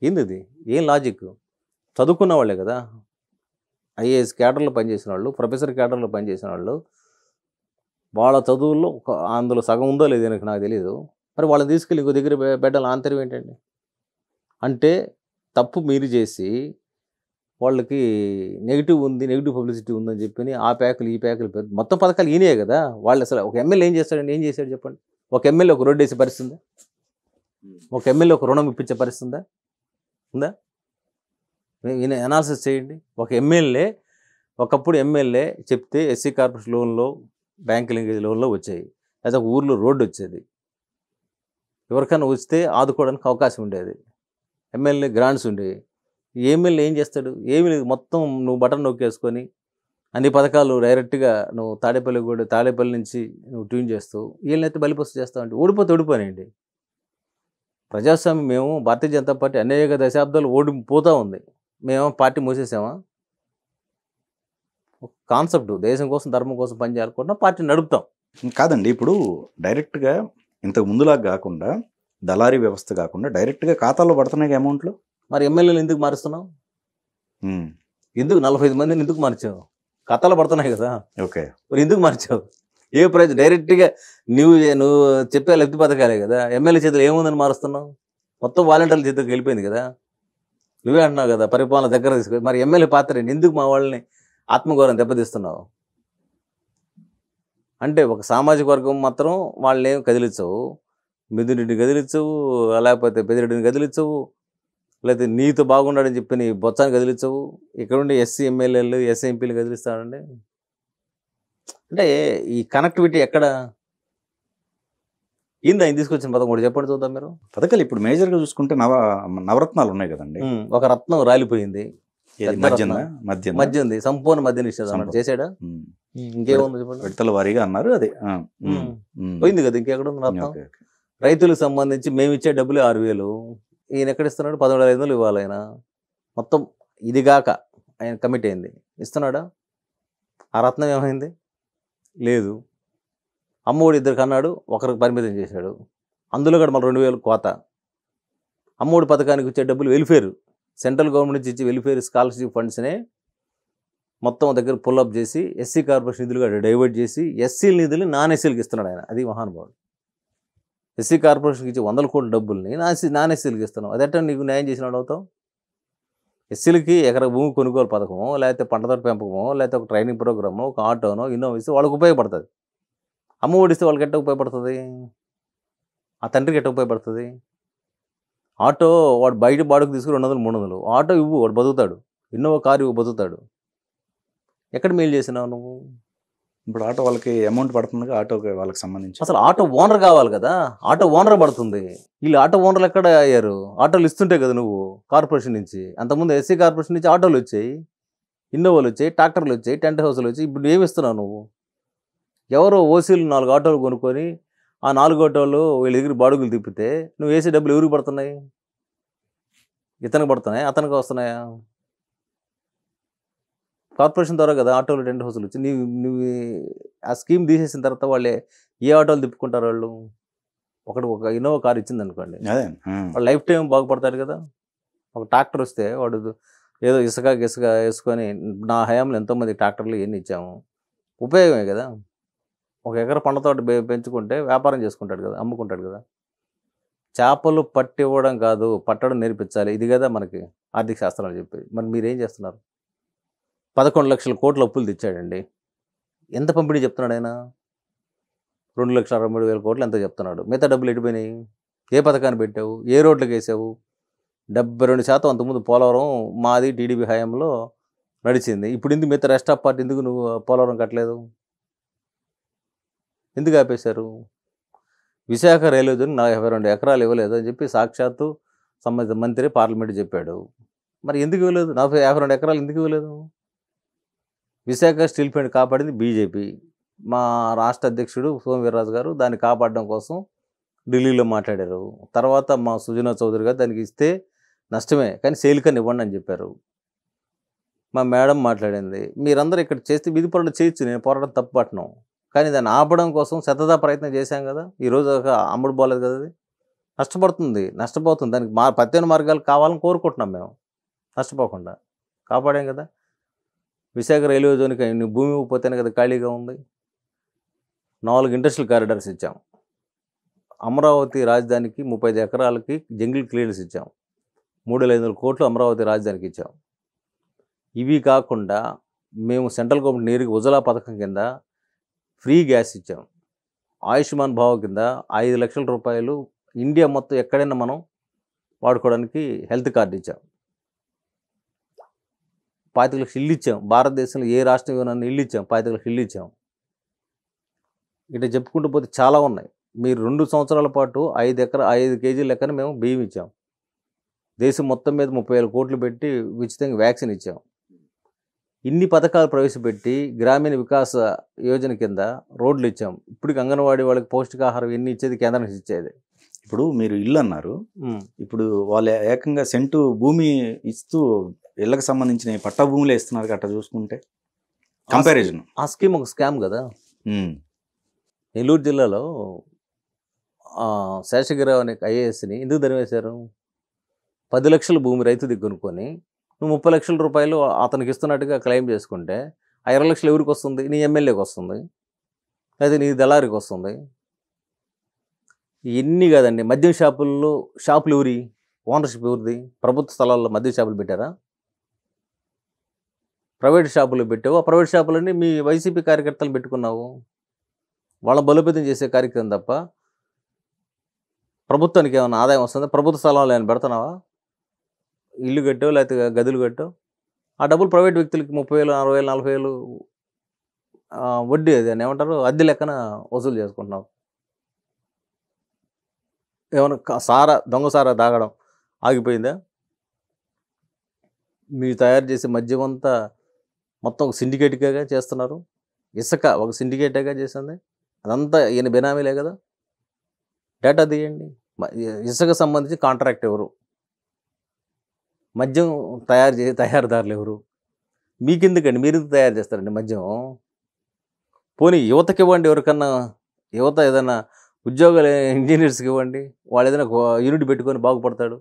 ఏంది ఇది? ఏం లాజిక్? చదువుకున్న వాళ్ళే కదా, ఐఏఎస్ క్యాడర్లో పనిచేసిన వాళ్ళు, ప్రొఫెసర్ క్యాడర్లో పనిచేసిన వాళ్ళు. వాళ్ళ చదువుల్లో అందులో సగం ఉందో లేదో నాకు తెలియదు. మరి వాళ్ళని తీసుకెళ్ళి ఇంకో దగ్గర పెట్టాలి. ఆంతర్యం ఏంటండి? అంటే తప్పు మీరు చేసి వాళ్ళకి నెగిటివ్ ఉంది, నెగిటివ్ పబ్లిసిటీ ఉందని చెప్పి ఆ ప్యాకులు ఈ ప్యాకులు మొత్తం పథకాలు ఈయనే కదా. వాళ్ళు అసలు ఒక ఎమ్మెల్యే ఏం చేస్తాడండి? ఏం చేశాడు చెప్పండి? ఒక ఎమ్మెల్యే ఒక రోడ్డు వేసే పరిస్థితి ఉందా? ఒక ఎమ్మెల్యే ఒక రుణం ఇప్పించే పరిస్థితి ఉందా? ఈయన అనాలిసిస్ చేయండి. ఒక ఎమ్మెల్యే ఒకప్పుడు ఎమ్మెల్యే చెప్తే ఎస్సీ కార్పొరేషన్ లోన్లో, బ్యాంక్ లింకేజ్ లోన్లో వచ్చాయి, లేదా ఒక ఊర్లో రోడ్డు వచ్చేది, ఎవరికైనా వస్తే ఆదుకోవడానికి అవకాశం ఉండేది, ఎమ్మెల్యే గ్రాంట్స్ ఉండేవి. ఎమ్మెల్యే ఏం చేస్తాడు? ఏమీ లేదు. మొత్తం నువ్వు బటన్ నొక్కేసుకొని అన్ని పథకాలు డైరెక్ట్గా నువ్వు తాడేపల్లి నుంచి నువ్వు ట్యూన్ చేస్తూ వీళ్ళనైతే బలిపస్తు చేస్తావు అంటే ఓడిపోయినండి. ప్రజాస్వామ్యం మేము భారతీయ జనతా పార్టీ అనేక దశాబ్దాలు ఓడిపోతూ ఉంది. మేమేమో పార్టీ మూసేసామా? కాన్సెప్ట్ దేశం కోసం ధర్మం కోసం పనిచేయాలనుకుంటున్నా, పార్టీ నడుపుతాం. కాదండి, ఇప్పుడు డైరెక్ట్గా ఇంతకు ముందులాగా కాకుండా దళారీ వ్యవస్థ కాకుండా డైరెక్ట్గా ఖాతాలో పడుతున్నాయి అమౌంట్లు. మరి ఎమ్మెల్యేలు ఎందుకు మారుస్తున్నావు? ఎందుకు 45 మందిని ఎందుకు మార్చావు? ఖాతాలో పడుతున్నాయి కదా. ఓకే, మరి ఎందుకు మార్చావు? ఏ ప్రైజ్ డైరెక్ట్గా నువ్వు చెప్పే లబ్ధి పథకాలే కదా. ఎమ్మెల్యే చేతులు ఏముందని మారుస్తున్నావు? మొత్తం వాలంటీర్ల చేతులకు వెళ్ళిపోయింది కదా. నువ్వే అంటున్నావు కదా పరిపాలన దగ్గర తీసుకు. మరి ఎమ్మెల్యే పాత్ర ఏంటి? ఎందుకు మా వాళ్ళని ఆత్మగౌరవం దెబ్బతీస్తున్నావు? అంటే ఒక సామాజిక వర్గం మాత్రం వాళ్ళని ఏం కదిలించవు, మిథునరెడ్డిని కదిలించవు, లేకపోతే పెద్దిరెడ్డిని కదిలించవు, లేకపోతే నీతో బాగున్నాడని చెప్పి నీ బొత్సాన్ని కదిలించవు. ఇక్కడ ఉండి ఎస్సీ ఎమ్మెల్యేలు ఎస్సీ ఎంపీలు కదిలిస్తాడండి. అంటే ఈ కనెక్టివిటీ ఎక్కడ ఏంది? ఆయన తీసుకొచ్చిన పథకం కూడా చెప్పండి చూద్దాం మీరు. పథకాలు ఇప్పుడు మేజర్గా చూసుకుంటే నవరత్నాలు ఉన్నాయి కదండి. ఒక రత్నం రాలిపోయింది, మధ్య ఉంది, సంపూర్ణ మద్య నిషేధం చేసాడా? ఇంకేముంది చెప్పండి. విడతల వారీగా అన్నారు, అదే పోయింది కదా. ఇంకెక్కడ ఉంది రత్నం? రైతులకు సంబంధించి మేము ఇచ్చే డబ్బులు 6,000, ఈయన ఎక్కడ ఇస్తున్నాడు? 17,500 ఇవ్వాలి ఆయన. మొత్తం ఇదిగాక ఆయన కమిట్ అయింది, ఇస్తున్నాడా? ఆ రత్నం ఏమైంది? లేదు. అమ్మఒడి 2 కన్నాడు, ఒకరికి పరిమితం చేశాడు. అందులో కూడా మళ్ళీ 2,000 కోత. అమ్మఒడి పథకానికి ఇచ్చే డబ్బులు వెల్ఫేర్, సెంట్రల్ గవర్నమెంట్ నుంచి ఇచ్చే వెల్ఫేర్ స్కాలర్షిప్ ఫండ్స్నే మొత్తం దగ్గర పుల్అప్ చేసి ఎస్సీ కార్పొరేషన్ నిధులుగా డైవర్ట్ చేసి ఎస్సీల నిధులు నాన్ ఎస్సీలకు ఇస్తున్నాడు ఆయన. అది మహానుభావుడు. ఎస్సీ కార్పొరేషన్కి ఇచ్చే 100 కోట్ల డబ్బుల్ని నాన్ ఎస్సీలకు ఇస్తున్నావు. అదెట్ట నీకు న్యాయం చేసినాడు అవుతావు? ఎస్సీలకి ఎకరా భూమి కొనుగోలు పథకమో, లేకపోతే పంటతోట పెంపకమో, లేకపోతే ఒక ట్రైనింగ్ ప్రోగ్రామో, ఒక ఆటోనో ఇన్నోవా ఇస్తే వాళ్ళకి ఉపయోగపడుతుంది. అమ్మ ఒడిస్తే వాళ్ళకి ఎట్ట ఉపయోగపడుతుంది? ఆ తండ్రికి ఎట్ట ఉపయోగపడుతుంది? ఆటో వాడు బయట బాడుకు తీసుకుని 200, 300 ఆటో ఇవ్వు, వాడు బతుకుతాడు. ఇన్నోవా కారు ఇవ్వు, బతుకుతాడు. ఎక్కడ మేలు చేసినావు నువ్వు? ఇప్పుడు ఆటో వాళ్ళకి అమౌంట్ పడుతుంది, ఆటో వాళ్ళకి సంబంధించి అసలు ఆటో ఓనర్ కావాలి కదా. ఆటో ఓనర్ పడుతుంది. వీళ్ళు ఆటో ఓనర్లు ఎక్కడ అయ్యారు? ఆటోలు ఇస్తుంటే కదా నువ్వు కార్పొరేషన్ నుంచి. అంతకుముందు ఎస్సీ కార్పొరేషన్ నుంచి ఆటోలు వచ్చాయి, ఇన్నోవాలు వచ్చాయి, ట్రాక్టర్లు వచ్చాయి, టెంట్ హౌస్లు వచ్చాయి. ఇప్పుడు ఏమి ఇస్తున్నావు నువ్వు? ఎవరో ఓసీలు 4 ఆటోలు కొనుక్కొని ఆ 4 ఆటోలు వీళ్ళ దగ్గర బాడుగులు తిప్పితే నువ్వు వేసే డబ్బులు ఎవరికి పడుతున్నాయి? ఇతనికి పడుతున్నాయి, అతనికి వస్తున్నాయా? కార్పొరేషన్ ద్వారా కదా ఆటోలు టెంట్ హౌస్లు వచ్చి. నువ్వు ఆ స్కీమ్ తీసేసిన తర్వాత వాళ్ళే ఏ ఆటోలు తిప్పుకుంటారు? వాళ్ళు ఒక ఇన్నోవా కార్ ఇచ్చింది అనుకోండి, వాళ్ళు లైఫ్ టైం బాగుపడతాడు కదా. ఒక ట్రాక్టర్ వస్తే వాడు ఏదో ఇసుక వేసుకొని, నా హయాంలో ఎంతోమంది ట్రాక్టర్లు ఎన్ని ఇచ్చాము, ఉపయోగమే కదా. ఒక ఎకర పంటతోట పెంచుకుంటే వ్యాపారం చేసుకుంటాడు కదా, అమ్ముకుంటాడు కదా. చేపలు పట్టివ్వడం కాదు, పట్టడం నేర్పించాలి. ఇది కదా మనకి ఆర్థిక శాస్త్రాలు చెప్పేది. మరి మీరేం చేస్తున్నారు? 11 లక్షల కోట్ల అప్పులు తెచ్చాడండి. ఎంత పంపిణీ చెప్తున్నాడు ఆయన? 2,63,000 కోట్లు ఎంత చెప్తున్నాడు. మిగతా డబ్బులు ఎడిపోయినాయి? ఏ పథకాన్ని పెట్టావు? ఏ రోడ్లకు వేసావు? 72% అంతకుముందు పోలవరం మాది టీడీపీ హయాంలో నడిచింది. ఇప్పుడు ఎందుకు మిగతా రెస్ట్ ఆఫ్ పార్టీ ఎందుకు నువ్వు పోలవరం కట్టలేదు? ఎందుకు ఆపేశారు? విశాఖ రైల్వే జోన్ 52 ఎకరాలు ఇవ్వలేదు అని చెప్పి సాక్షాత్తు సంబంధిత మంత్రి పార్లమెంట్ చెప్పాడు. మరి ఎందుకు ఇవ్వలేదు? 52 ఎకరాలు ఎందుకు ఇవ్వలేదు? విశాఖ స్టీల్ ప్లాంట్ కాపాడింది బీజేపీ. మా రాష్ట్ర అధ్యక్షుడు సోము వీర్రాజు గారు దాన్ని కాపాడడం కోసం ఢిల్లీలో మాట్లాడారు. తర్వాత మా సుజనా చౌదరి గారు దానికి ఇస్తే నష్టమే కానీ సేల్కని ఇవ్వండి అని చెప్పారు. మా మేడం మాట్లాడింది, మీరందరూ ఇక్కడ చేస్తే విధి పోరాటం చేయొచ్చు, నేను పోరాటం తప్పు పట్టను, కానీ దాన్ని ఆపడం కోసం శతదా ప్రయత్నం చేశాం కదా. ఈరోజు అమ్ముడు పోలేదు కదా, అది నష్టపోతుంది. దానికి ప్రత్యేక మార్గాలు కావాలని కోరుకుంటున్నాం మేము, నష్టపోకుండా కాపాడాం కదా. విశాఖ రైల్వే జోన్కి భూమి పోతేనే కదా ఖాళీగా ఉంది. 4 ఇండస్ట్రియల్ కారిడార్స్ ఇచ్చాం. అమరావతి రాజధానికి 35 ఎకరాలకి జంగిల్ క్లియరెన్స్ ఇచ్చాం. 3,500 కోట్లు అమరావతి రాజధానికి ఇచ్చాం. ఇవి కాకుండా మేము సెంట్రల్ గవర్నమెంట్ నేరుగా ఉజలా పథకం కింద ఫ్రీ గ్యాస్ ఇచ్చాం. ఆయుష్మాన్ భావ కింద 5 లక్షల రూపాయలు ఇండియా మొత్తం ఎక్కడైనా మనం వాడుకోవడానికి హెల్త్ కార్డు ఇచ్చాం. 25 లక్షలు ఇల్లు ఇచ్చాం. భారతదేశంలో ఏ రాష్ట్రం ఇవ్వనన్న ఇల్లు ఇచ్చాం. 25 లక్షలు ఇల్లు ఇచ్చాం. ఇట్లా చెప్పుకుంటూ పోతే చాలా ఉన్నాయి. మీరు 2 సంవత్సరాల పాటు 5 కేజీల లెక్కన మేము బియ్యం ఇచ్చాం. దేశం మొత్తం మీద 30,000 కోట్లు పెట్టి ఉచితంగా వ్యాక్సిన్ ఇచ్చాం. ఇన్ని పథకాలు ప్రవేశపెట్టి గ్రామీణ వికాస యోజన కింద రోడ్లు ఇచ్చాం. ఇప్పటికి అంగన్వాడీ వాళ్ళకి పౌష్టికాహారం ఎన్ని ఇచ్చేది కేంద్రం నుంచి ఇచ్చేది. ఇప్పుడు మీరు ఇల్లు అన్నారు, ఇప్పుడు వాళ్ళు ఏకంగా సెంటు భూమి ఇస్తూ ఇళ్ళకి సంబంధించిన పట్టా భూములే ఇస్తున్నారు అట్లా చూసుకుంటే కంపారిజన్. ఆ స్కీమ్ ఒక స్కామ్ కదా. నెల్లూరు జిల్లాలో శేషగిరిరావు అనే ఐఏఎస్ని ఎందుకు ధరివేశారు? 10 లక్షల భూమి రైతు దగ్గర కొనుక్కొని నువ్వు 30 లక్షల రూపాయలు అతనికి ఇస్తున్నట్టుగా క్లెయిమ్ చేసుకుంటే ఆ 20 లక్షలు ఎవరికి వస్తుంది? నీ ఎమ్మెల్యేకి వస్తుంది, లేదా నీ దళారికి వస్తుంది. ఇవన్నీ కాదండి. మద్యం షాపులు ఎవరి ఓనర్షిప్ ఎవరిది? ప్రభుత్వ స్థలాల్లో మద్యం షాపులు పెట్టారా? ప్రైవేట్ షాపులు పెట్టావు. ఆ ప్రైవేట్ షాపులన్నీ మీ వైసీపీ కార్యకర్తలు పెట్టుకున్నావు. వాళ్ళ బలోపేతం చేసే కార్యక్రమం తప్ప ప్రభుత్వానికి ఏమైనా ఆదాయం వస్తుందా? ప్రభుత్వ స్థలాలు ఏమైనా పెడుతున్నావా? ఇల్లు కట్టో లేకపోతే గదులు కట్టో ఆ డబ్బులు ప్రైవేట్ వ్యక్తులకి 30,000, 60,000, 40,000 వడ్డీ అని ఏమంటారు అద్దె లెక్కన వసూలు చేసుకుంటున్నావు. ఏమైనా దొంగ సారా తాగడం ఆగిపోయిందా? మీరు తయారు చేసే మద్యం అంతా మొత్తం ఒక సిండికేట్గా చేస్తున్నారు. ఇసుక ఒక సిండికేట్గా చేసింది. అదంతా ఈయన బెనామీలే కదా. డేటా తీయండి. ఇసుక సంబంధించి కాంట్రాక్ట్ ఎవరు? మద్యం తయారుదారులు ఎవరు? మీకెందుకండి? మీరు తయారు చేస్తారండి మద్యం? పోనీ యువతకి ఇవ్వండి. ఎవరికన్నా యువత ఏదైనా ఉద్యోగాలు ఇంజనీర్స్కి ఇవ్వండి. వాళ్ళు ఏదైనా యూనిట్ పెట్టుకొని బాగుపడతాడు.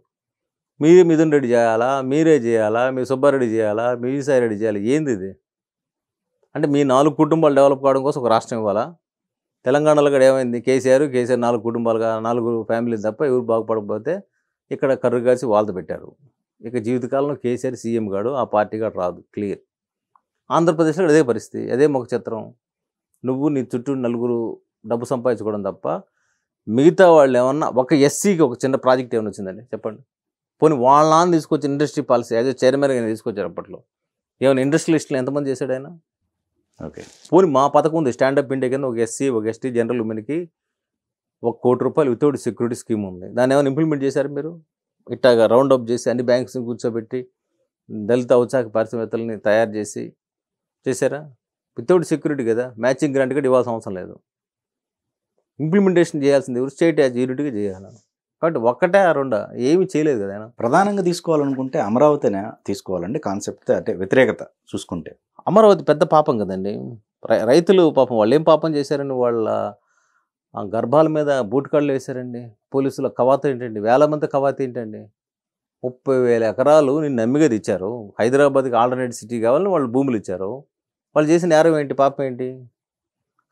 మీరే మిథున్ రెడ్డి చేయాలా? మీరే చేయాలా? మీ సుబ్బారెడ్డి చేయాలా? మీ విజయసాయి రెడ్డి చేయాలి? ఏంది ఇది? అంటే మీ 4 కుటుంబాలు డెవలప్ కావడం కోసం ఒక రాష్ట్రం ఇవ్వాలా? తెలంగాణలో కూడా ఏమైంది? కేసీఆర్ 4 కుటుంబాలుగా 4 ఫ్యామిలీలు తప్ప ఎవరు బాగుపడకపోతే ఇక్కడ కర్రు కాసి వాళ్ళతో పెట్టారు. ఇక జీవితకాలంలో కేసీఆర్ సీఎం గాడు, ఆ పార్టీ గాడు రాదు. క్లియర్. ఆంధ్రప్రదేశ్లో అదే పరిస్థితి, అదే ముఖ చిత్రం. నువ్వు నీ చుట్టూ నలుగురు డబ్బు సంపాదించుకోవడం తప్ప మిగతా వాళ్ళు ఏమన్నా ఒక ఎస్సీకి ఒక చిన్న ప్రాజెక్ట్ ఏమైనా వచ్చిందండి చెప్పండి? పోనీ వాళ్ళ నాన్న తీసుకొచ్చిన ఇండస్ట్రీ పాలసీ యాజ్ చైర్మన్గా తీసుకొచ్చారు. అప్పట్లో ఏమైనా ఇండస్ట్రియలిస్టులు ఎంతమంది చేశాడు ఆయన? ఓకే. పోనీ మా పథకం ఉంది స్టాండప్ ఇండియా కింద ఒక ఎస్సీ, ఒక ఎస్టీ, జనరల్ ఉమెన్కి ₹1,00,00,000 వితౌట్ సెక్యూరిటీ స్కీమ్ ఉంది. దాన్ని ఏమైనా ఇంప్లిమెంట్ చేశారు మీరు? ఇట్టాగా రౌండ్ అప్ చేసి అన్ని బ్యాంక్స్ని కూర్చోబెట్టి దళిత ఔత్సాహిక పారిశ్రామికవేత్తలని తయారు చేశారా? వితౌట్ సెక్యూరిటీ కదా. మ్యాచింగ్ గ్రాంట్ కూడా ఇవ్వాల్సిన అవసరం లేదు. ఇంప్లిమెంటేషన్ చేయాల్సింది ఎవరు? స్టేట్ యాజ్ యూనిట్గా చేయాలి. కాబట్టి ఒక్కటే రెండా ఏమీ చేయలేదు కదా ఆయన. ప్రధానంగా తీసుకోవాలనుకుంటే అమరావతినే తీసుకోవాలండి కాన్సెప్ట్. అంటే వ్యతిరేకత చూసుకుంటే అమరావతి పెద్ద పాపం కదండి. రైతులు పాపం వాళ్ళు ఏం పాపం చేశారండి? వాళ్ళ గర్భాల మీద బూట్కాళ్ళు వేశారండి పోలీసుల. కవాతు ఏంటండి? వేల మంది కవాతు ఏంటండి? 30,000 ఎకరాలు నిన్ను నమ్మిగా ఇచ్చారు. హైదరాబాద్కి ఆల్టర్నేట్ సిటీ కావాలని వాళ్ళు భూములు ఇచ్చారు. వాళ్ళు చేసిన నేరం ఏంటి? పాపం ఏంటి?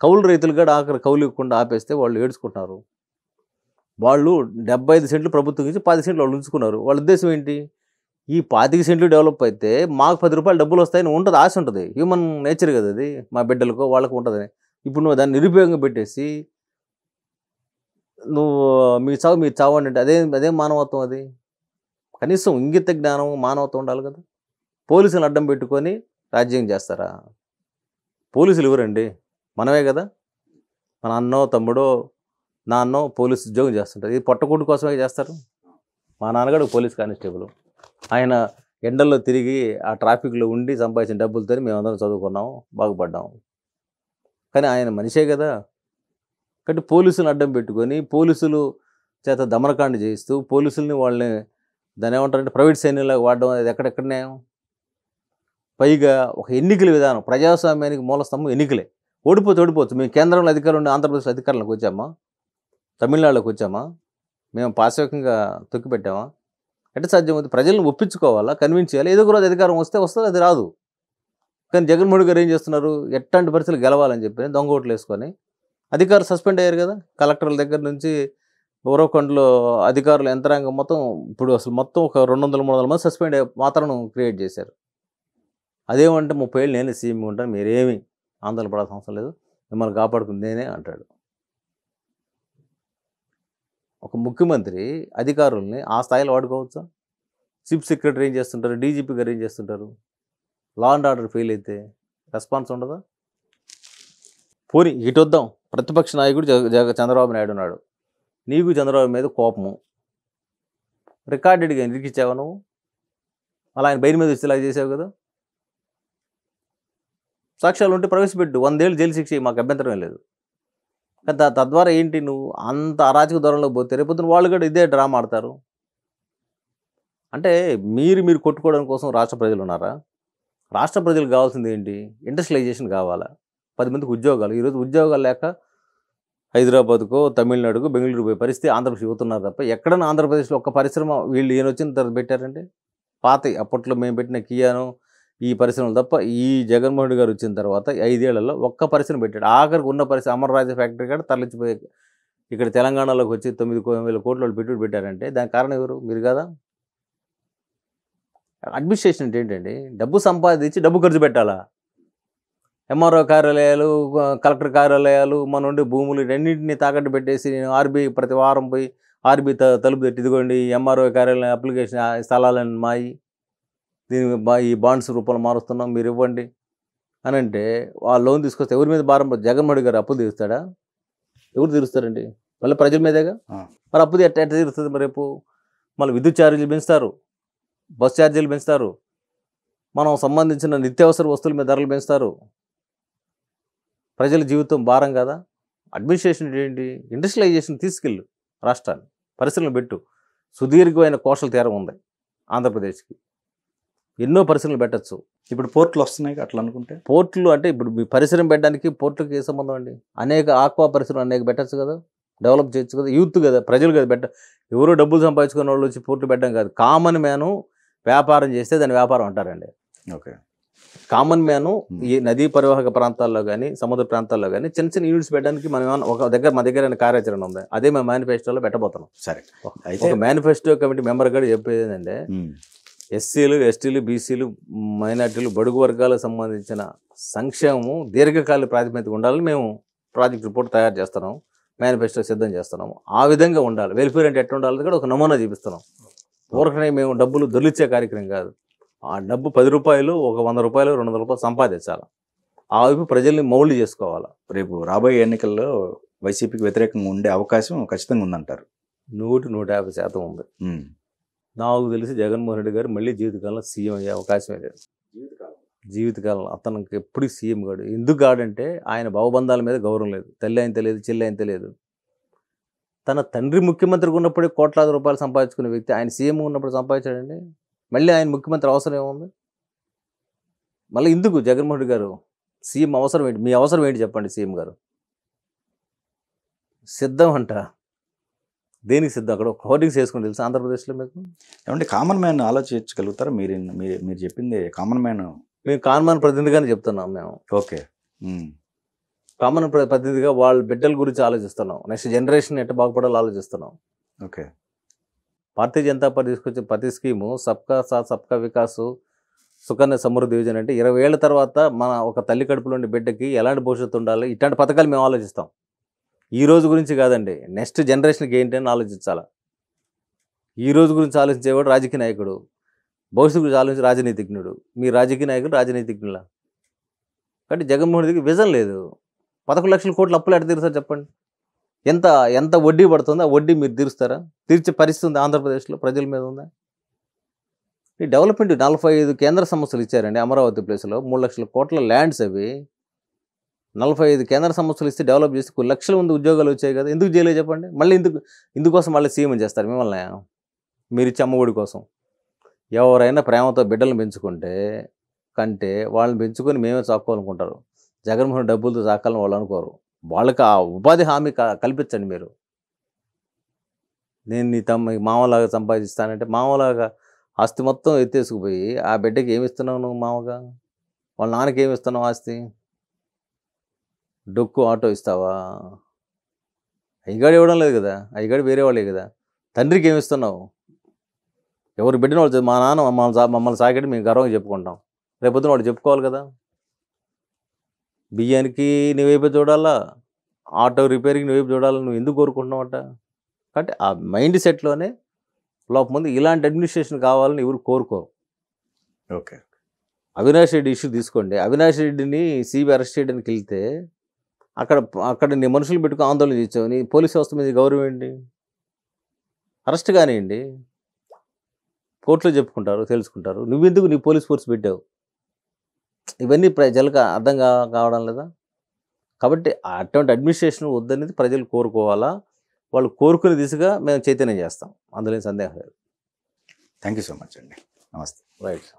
కౌలు రైతులు కూడా ఆఖరి కౌలు ఇవ్వకుండా ఆపేస్తే వాళ్ళు ఏడ్చుకుంటున్నారు. వాళ్ళు 75 సెంట్లు ప్రభుత్వం ఇచ్చి 10 సెంట్లు వాళ్ళు ఉంచుకున్నారు. వాళ్ళ ఉద్దేశం ఏంటి? ఈ 25 సెంట్లు డెవలప్ అయితే మాకు ₹10 డబ్బులు వస్తాయని ఉంటుంది, ఆశ ఉంటుంది. హ్యూమన్ నేచర్ కదా అది. మా బిడ్డలకో వాళ్ళకు ఉంటుందని. ఇప్పుడు నువ్వు దాన్ని నిరుపయోగంగా పెట్టేసి నువ్వు మీరు చావు అంటే అదే మానవత్వం? అది కనీసం ఇంగిత జ్ఞానం మానవత్వం ఉండాలి కదా. పోలీసులను అడ్డం పెట్టుకొని రాజ్యం చేస్తారా? పోలీసులు ఎవరండి? మనమే కదా. మన అన్నో తమ్ముడో నాన్నో పోలీసు ఉద్యోగం చేస్తుంటారు. ఇది పొట్టకూటి కోసమే చేస్తారు. మా నాన్నగాడు పోలీస్ కానిస్టేబుల్. ఆయన ఎండల్లో తిరిగి ఆ ట్రాఫిక్లో ఉండి సంపాదించిన డబ్బులతో మేమందరం చదువుకున్నాం, బాగుపడ్డాం. కానీ ఆయన మనిషే కదా. కాబట్టి పోలీసులను అడ్డం పెట్టుకొని పోలీసులు చేత దమనకాండ చేయిస్తూ పోలీసుల్ని వాళ్ళని దాన్ని ఏమంటారంటే ప్రైవేట్ సైన్యంలాగా వాడడం అనేది ఎక్కడెక్కడ న్యాయం? పైగా ఒక ఎన్నికల విధానం, ప్రజాస్వామ్యానికి మూలస్తంభం ఎన్నికలే. ఓడిపోవచ్చు. మేము కేంద్రంలో అధికారులు ఉండి ఆంధ్రప్రదేశ్లో అధికారులకు వచ్చామా? తమిళనాడులోకి వచ్చామా? మేము పాశవికంగా తొక్కిపెట్టామా? ఎట్ట సాధ్యమవుతుంది? ప్రజలను ఒప్పించుకోవాలా, కన్విన్స్ చేయాలి. ఏదో ఒక రోజు అధికారం వస్తుంది, అది రాదు. కానీ జగన్మోహన్ గారు ఏం చేస్తున్నారు? ఎట్లాంటి పరిస్థితులు గెలవాలని చెప్పి దొంగ ఓట్లు వేసుకొని అధికారులు సస్పెండ్ అయ్యారు కదా. కలెక్టర్ల దగ్గర నుంచి ఉరవకొండలో అధికారులు యంత్రాంగం మొత్తం ఇప్పుడు అసలు మొత్తం ఒక 200-300 మంది సస్పెండ్ అయ్యే వాతావరణం క్రియేట్ చేశారు. అదేమంటే 30 ఏళ్ళు నేనే సీఎం ఉంటాను, మీరేమీ ఆందోళన పడాల్సిన అవసరం లేదు, మిమ్మల్ని కాపాడుకుంది నేనే అంటాడు. ఒక ముఖ్యమంత్రి అధికారుల్ని ఆ స్థాయిలో వాడుకోవచ్చా? చీఫ్ సెక్రటరీ ఏం చేస్తుంటారు? డీజీపీ గారు ఏం చేస్తుంటారు? లా అండ్ ఆర్డర్ ఫెయిల్ అయితే రెస్పాన్స్ ఉండదా? పోనీ ఇటు వద్దాం. ప్రతిపక్ష నాయకుడు చంద్రబాబు నాయుడు ఉన్నాడు. నీకు చంద్రబాబు మీద కోపము రికార్డెడ్గా ఎందుకు ఇచ్చావు నువ్వు? అలా ఆయన బయట మీద వచ్చేలా చేసావు కదా. సాక్ష్యాలు ఉంటే ప్రవేశపెట్టు, 100 ఏళ్ళు జైలు శిక్ష మాకు అభ్యంతరం లేదు. తద్వారా ఏంటి? నువ్వు అంత అరాచక ధోరణిలో పోతే రేపొద్దున వాళ్ళు కూడా ఇదే డ్రామా ఆడతారు. అంటే మీరు కొట్టుకోవడం కోసం రాష్ట్ర ప్రజలు ఉన్నారా? రాష్ట్ర ప్రజలకు కావాల్సింది ఏంటి? ఇండస్ట్రియలైజేషన్ కావాలా, 10 మందికి ఉద్యోగాలు. ఈరోజు ఉద్యోగాలు లేక హైదరాబాద్కో తమిళనాడుకో బెంగళూరు పోయే పరిస్థితి ఆంధ్రప్రదేశ్ యువతున్నారు తప్ప ఎక్కడన్నా ఆంధ్రప్రదేశ్లో ఒక్క పరిశ్రమ వీళ్ళు ఈయన వచ్చిన తర్వాత పెట్టారంటే పాత అప్పట్లో మేము పెట్టిన కియాను ఈ పరిశ్రమలు తప్ప ఈ జగన్మోహన్ రెడ్డి గారు వచ్చిన తర్వాత 5 ఏళ్లలో ఒక్క పరిశ్రమ పెట్టాడు. ఆఖరికి ఉన్న పరిశ్రమ అమరరాజా ఫ్యాక్టరీ కూడా తరలించిపోయి ఇక్కడ తెలంగాణలోకి వచ్చి 9,000 కోట్ల వాళ్ళు పెట్టుబడి పెట్టారంటే దానికి కారణం ఎవరు? మీరు కదా. అడ్మినిస్ట్రేషన్ అంటే ఏంటండి? డబ్బు సంపాదించి డబ్బు ఖర్చు పెట్టాలా? ఎంఆర్ఓ కార్యాలయాలు, కలెక్టర్ కార్యాలయాలు, మన ఉండే భూములు రెండింటినీ తాకట్టు పెట్టేసి నేను ఆర్బీఐ ప్రతి వారం పోయి ఆర్బీఐ తలుపు తట్టి ఇదిగోండి ఎంఆర్ఓ కార్యాలయం అప్లికేషన్ స్థలాలను మాయి దీని ఈ బాండ్స్ రూపంలో మారుస్తున్నాం మీరు ఇవ్వండి అని అంటే ఆ లోన్ తీసుకొస్తే ఎవరి మీద భారం? జగన్మోహన్ రెడ్డి గారు అప్పు తీరుస్తాడా? ఎవరు తీరుస్తారండి? మళ్ళీ ప్రజల మీదేగా. మరి అప్పు ఎట్లా తీరుస్తుంది? మరి రేపు మళ్ళీ విద్యుత్ ఛార్జీలు పెంచుతారు, బస్ ఛార్జీలు పెంచుతారు, మనం సంబంధించిన నిత్యావసర వస్తువుల మీద ధరలు పెంచుతారు. ప్రజల జీవితం భారం కదా. అడ్మినిస్ట్రేషన్ ఏంటి? ఇండస్ట్రియలైజేషన్ తీసుకెళ్ళు, రాష్ట్రాన్ని పరిశ్రమలు పెట్టు. సుదీర్ఘమైన కోశల తీరం ఉంది ఆంధ్రప్రదేశ్కి, ఎన్నో పరిశ్రమలు పెట్టచ్చు. ఇప్పుడు పోర్ట్లు వస్తున్నాయి అట్లా అనుకుంటే. పోర్ట్లు అంటే ఇప్పుడు మీ పరిశ్రమ పెట్టడానికి పోర్ట్లకి ఏ సంబంధం అండి? అనేక ఆక్వా పరిశ్రమలు అనేక పెట్టచ్చు కదా, డెవలప్ చేయొచ్చు కదా. యూత్ కదా, ప్రజలు కదా ఎవరో డబ్బులు సంపాదించుకున్న వాళ్ళు వచ్చి పోర్ట్లు పెట్టడం కాదు. కామన్ మ్యాను వ్యాపారం చేస్తే దాన్ని వ్యాపారం అంటారండి. ఓకే. కామన్ మ్యాను ఈ నదీ పరివాహక ప్రాంతాల్లో కానీ సముద్ర ప్రాంతాల్లో కానీ చిన్న చిన్న యూనిట్స్ పెట్టడానికి మనం ఒక దగ్గర మా దగ్గర కార్యాచరణ ఉంది, అదే మేము మేనిఫెస్టోలో పెట్టబోతున్నాం. సరే, అయితే ఒక మేనిఫెస్టో కమిటీ మెంబర్ కూడా చెప్పేది ఏంటంటే ఎస్సీలు, ఎస్టీలు, బీసీలు, మైనార్టీలు, బడుగు వర్గాలకు సంబంధించిన సంక్షేమము దీర్ఘకాలిక ప్రాతిపదిక ఉండాలని మేము ప్రాజెక్ట్ రిపోర్ట్ తయారు చేస్తున్నాం, మేనిఫెస్టో సిద్ధం చేస్తున్నాము. ఆ విధంగా ఉండాలి. వెల్ఫేర్ అంటే ఎట్లా ఉండాలని కూడా ఒక నమూనా చూపిస్తున్నాం. ఊరకనే మేము డబ్బులు దొరికిచ్చే కార్యక్రమం కాదు. ఆ డబ్బు 10 రూపాయలు, ఒక 100 రూపాయలు, 200 రూపాయలు సంపాదించాలి. ఆ వైపు ప్రజల్ని మౌల్డ్ చేసుకోవాలి. రేపు రాబోయే ఎన్నికల్లో వైసీపీకి వ్యతిరేకంగా ఉండే అవకాశం ఖచ్చితంగా ఉందంటారు? 100-150% ఉంది. నాకు తెలిసి జగన్మోహన్ రెడ్డి గారు మళ్ళీ జీవితకాలంలో సీఎం అయ్యే అవకాశమే లేదు. జీవితకాలంలో అతనికి ఎప్పుడు సీఎం కాడు. ఎందుకు కాడంటే ఆయన భావబంధాల మీద గౌరవం లేదు. తల్లి ఆయన తెలియదు, చెల్లి ఆయన తెలియదు. తన తండ్రి ముఖ్యమంత్రిగా ఉన్నప్పుడే కోట్లాది రూపాయలు సంపాదించుకునే వ్యక్తి ఆయన సీఎం ఉన్నప్పుడు సంపాదించాడండి. మళ్ళీ ఆయన ముఖ్యమంత్రి అవసరం ఏముంది? మళ్ళీ ఎందుకు జగన్మోహన్ రెడ్డి గారు సీఎం అవసరం ఏంటి? మీ అవసరం ఏంటి చెప్పండి? సీఎం గారు సిద్ధం అంట. దేనికి సిద్ధం? అక్కడ హోర్డింగ్స్ వేసుకుని తెలుసు ఆంధ్రప్రదేశ్లో మీకు. ఏమంటే కామన్ మ్యాన్ ఆలోచించగలుగుతారా? మీరు చెప్పింది కామన్ మ్యాన్. మేము కామన్ ప్రతినిధిగానే చెప్తున్నాం మేము. ఓకే. కామన్ ప్రతినిధిగా వాళ్ళ బిడ్డల గురించి ఆలోచిస్తున్నాం. నెక్స్ట్ జనరేషన్ ఎట్లా బాగుపడాలో ఆలోచిస్తున్నాం. ఓకే. భారతీయ జనతా పార్టీ తీసుకొచ్చే ప్రతి స్కీము సబ్కా సాత్ సబ్కా వికాస్, సుకన్య సమృద్ధి యోజన అంటే 20 ఏళ్ల తర్వాత మన ఒక తల్లి కడుపులోని బిడ్డకి ఎలాంటి భవిష్యత్తు ఉండాలి, ఇట్లాంటి పథకాలు మేము ఆలోచిస్తాం. ఈ రోజు గురించి కాదండి, నెక్స్ట్ జనరేషన్కి ఏంటి అని ఆలోచించాలా. ఈ రోజు గురించి ఆలోచించేవాడు రాజకీయ నాయకుడు, భవిష్యత్తు గురించి ఆలోచించే రాజనీతిజ్ఞుడు. మీ రాజకీయ నాయకుడు రాజనీతిజ్ఞుల. కాబట్టి జగన్మోహన్ రెడ్డికి విజన్ లేదు. 11 లక్షల కోట్ల అప్పులు ఎట్లా తీరుస్తారు చెప్పండి? ఎంత వడ్డీ పడుతుందో ఆ వడ్డీ మీరు తీరుస్తారా? తీర్చే పరిస్థితి ఉంది ఆంధ్రప్రదేశ్లో? ప్రజల మీద ఉందా? ఈ డెవలప్మెంట్ 45 కేంద్ర సంస్థలు ఇచ్చారండి అమరావతి ప్లేస్లో. 3 లక్షల కోట్ల ల్యాండ్స్ అవి. 45 కేంద్ర సంస్థలు ఇస్తే డెవలప్ చేసి కొన్ని లక్షల మంది ఉద్యోగాలు వచ్చాయి కదా. ఎందుకు చేయలేదు చెప్పండి? మళ్ళీ ఇందుకోసం మళ్ళీ సీఎం చేస్తారు మిమ్మల్ని. మీరు ఇచ్చే అమ్మఒడి కోసం. ఎవరైనా ప్రేమతో బిడ్డలను పెంచుకుంటే కంటే వాళ్ళని పెంచుకొని మేమే చాక్కోవాలనుకుంటారు. జగన్మోహన్ డబ్బులతో చాకాలని వాళ్ళు అనుకోరు. వాళ్ళకి ఆ ఉపాధి హామీ కల్పించండి మీరు. నేను నీ మామలాగా సంపాదిస్తానంటే మామలాగా ఆస్తి మొత్తం ఎత్తేసుకుపోయి ఆ బిడ్డకి ఏమి ఇస్తున్నావు నువ్వు? మామగా వాళ్ళ నాన్నకి ఏమి ఇస్తున్నావు ఆస్తి? డొక్కు ఆటో ఇస్తావా? అయ్యగాడు ఇవ్వడం లేదు కదా, అయ్యగాడు వేరే వాళ్ళే కదా. తండ్రికి ఏమి ఇస్తున్నావు? ఎవరు బిడ్డను వాళ్ళు మా నాన్న మమ్మల్ని సాగడి మేము గర్వంగా చెప్పుకుంటాం. రేపొద్దున వాడు చెప్పుకోవాలి కదా. బియ్యానికి నువ్వైపు చూడాలా, ఆటో రిపేరింగ్ నువ్వైపు చూడాలా. నువ్వు ఎందుకు కోరుకుంటున్నావట? కాబట్టి ఆ మైండ్ సెట్లోనే లోపం ఉంది. ఇలాంటి అడ్మినిస్ట్రేషన్ కావాలని ఎవరు కోరుకోరు. ఓకే. అవినాష్ రెడ్డి ఇష్యూ తీసుకోండి. అవినాష్ రెడ్డిని సిబిఐ అరెస్ట్ చేయడానికి వెళ్తే అక్కడ నీ మనుషులు పెట్టుకుని ఆందోళన చేసావు. నీ పోలీస్ వ్యవస్థ మీద గౌరవం ఏంటి? అరెస్ట్ కానివ్వండి, కోర్టులో చెప్పుకుంటారు, తెలుసుకుంటారు. నువ్వెందుకు నీ పోలీస్ ఫోర్స్ పెట్టావు? ఇవన్నీ ప్రజలకు అర్థం కావడం లేదా? కాబట్టి అటువంటి అడ్మినిస్ట్రేషన్ వద్దనేది ప్రజలు కోరుకోవాలా. వాళ్ళు కోరుకునే దిశగా మేము చైతన్యం చేస్తాం. అందులో సందేహం లేదు. థ్యాంక్ యూ సో మచ్ అండి. నమస్తే. రైట్.